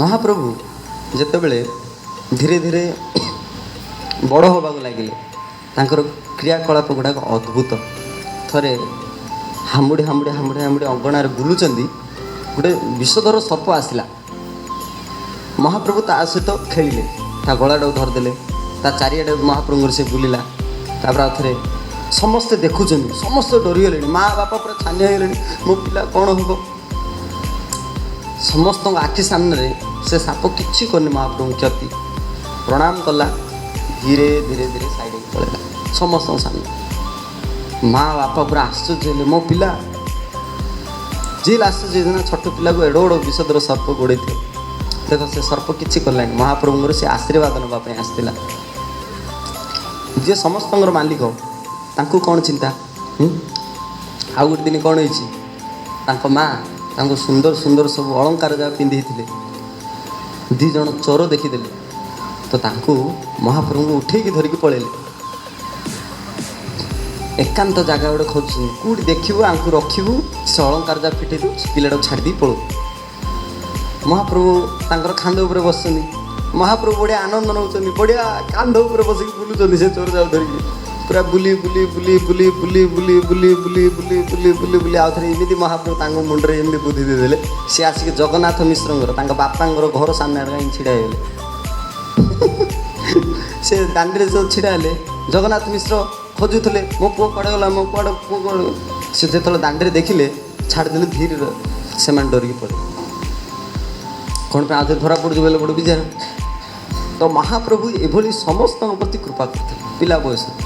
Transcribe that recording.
महाप्रभु ଯେତେବେଳେ ଧୀରେ ଧୀରେ ବଡ଼ ହେବାକୁ ଲାଗିଲେ ତାଙ୍କର କ୍ରିୟାକଳାପ ଗୁଡ଼ାକ ଅଦ୍ଭୁତ। ଥରେ ହାମୁଡ଼ି ହାମୁଡ଼ି ହାମୁଡ଼ି ହାମୁଡ଼ି ଅଗଣାରେ ବୁଲୁଛନ୍ତି, ଗୋଟେ ବିଷଧର ସର୍ପ ଆସିଲା। ମହାପ୍ରଭୁ ତା ସହିତ ଖେଳିଲେ, ତା ଗଳାଟାକୁ ଧରିଦେଲେ, ତା ଚାରିଆଡ଼େ ମହାପ୍ରଭୁଙ୍କର ସେ ବୁଲିଲା। ତାପରେ ଆଉ ଥରେ ସମସ୍ତେ ଦେଖୁଛନ୍ତି, ସମସ୍ତେ ଡରିଗଲେଣି, ମା ବାପା ପୁରା ଛାନିଆ ହେଇଗଲେଣି, ମୋ ପିଲା କ'ଣ ହେବ। ସମସ୍ତଙ୍କ ଆଖି ସାମ୍ନାରେ ସେ ସାପ କିଛି କରିନି ମହାପ୍ରଭୁଙ୍କୁ କ୍ଷତି, ପ୍ରଣାମ କଲା, ଧୀରେ ଧୀରେ ଧୀରେ ସାଇଡ଼୍ ପଳେଇଲା ସମସ୍ତଙ୍କ ସାମ୍ନାରେ। ମା ବାପା ପୁରା ଆଶ୍ଚର୍ଯ୍ୟ ହେଲେ, ମୋ ପିଲା। ଯିଏ ଆଶ୍ଚର୍ଯ୍ୟ ହେଇଥିଲା ଛୋଟ ପିଲାକୁ ଏଡ଼େ ବଡ଼ ବିଷଧର ସର୍ପ ଗୋଡ଼େଇଥିବ। ଦେଖ ସେ ସର୍ପ କିଛି କଲାନି, ମହାପ୍ରଭୁଙ୍କର ସେ ଆଶୀର୍ବାଦ ନେବା ପାଇଁ ଆସିଥିଲା। ଯିଏ ସମସ୍ତଙ୍କର ମାଲିକ ତାଙ୍କୁ କ'ଣ ଚିନ୍ତା। ଆଉ ଗୋଟେ ଦିନ କ'ଣ ହେଇଛି, ତାଙ୍କ ମା ତାଙ୍କୁ ସୁନ୍ଦର ସୁନ୍ଦର ସବୁ ଅଳଙ୍କାର ଯାହା ପିନ୍ଧେଇଥିଲେ, ଦୁଇ ଜଣ ଚୋର ଦେଖିଦେଲେ, ତ ତାଙ୍କୁ ମହାପ୍ରଭୁଙ୍କୁ ଉଠେଇକି ଧରିକି ପଳେଇଲେ। ଏକାନ୍ତ ଜାଗା ଗୋଟେ ଖୋଜୁଛନ୍ତି, କେଉଁଠି ଦେଖିବୁ ଆଙ୍କୁ ରଖିବୁ, ସେ ଅଳଙ୍କାର ଯାହା ଫିଟେଇବୁ, ସେ ପିଲାଟାକୁ ଛାଡ଼ିଦେଇ ପଳଉ। ମହାପ୍ରଭୁ ତାଙ୍କର କାନ୍ଧ ଉପରେ ବସିଛନ୍ତି, ମହାପ୍ରଭୁ ବଢ଼ିଆ ଆନନ୍ଦ ନେଉଛନ୍ତି, ବଢ଼ିଆ କାନ୍ଧ ଉପରେ ବସିକି ବୁଲୁଛନ୍ତି ସେ ଚୋର ଯାକୁ ଧରିକି, ପୁରା ବୁଲି ବୁଲି ବୁଲି ବୁଲି ବୁଲି ବୁଲି ବୁଲି ବୁଲି ବୁଲି ବୁଲି ବୁଲି ବୁଲି ଆଉ ଥରେ ଏମିତି ମହାପ୍ରଭୁ ତାଙ୍କ ମୁଣ୍ଡରେ ଏମିତି ବୁଦ୍ଧି ଦେଇଦେଲେ, ସେ ଆସିକି ଜଗନ୍ନାଥ ମିଶ୍ରଙ୍କର ତାଙ୍କ ବାପାଙ୍କର ଘର ସାମ୍ନାରେ କାହିଁକି ଛିଡ଼ା ହେଇଗଲେ। ସେ ଦାଣ୍ଡରେ ଯେଉଁ ଛିଡ଼ା ହେଲେ, ଜଗନ୍ନାଥ ମିଶ୍ର ଖୋଜୁଥିଲେ ମୋ ପୁଅ କୁଆଡ଼େ ଗଲା, ମୋ ପୁଅ କୁଆଡ଼େ। ସେ ଯେତେବେଳେ ଦାଣ୍ଡରେ ଦେଖିଲେ ଛାଡ଼ିଦେଲେ, ଧୀରେ ସେମାନେ ଡରିକି ପଡ଼ିଲେ। କ'ଣ ପାଇଁ ଆଉ ଥରେ ଧରା ପଡ଼ୁଛି ବୋଲେ ବଡ଼ ବିଜାର। ତ ମହାପ୍ରଭୁ ଏଭଳି ସମସ୍ତଙ୍କ ପ୍ରତି କୃପା କରିଥିଲେ ପିଲା ବୟସରେ।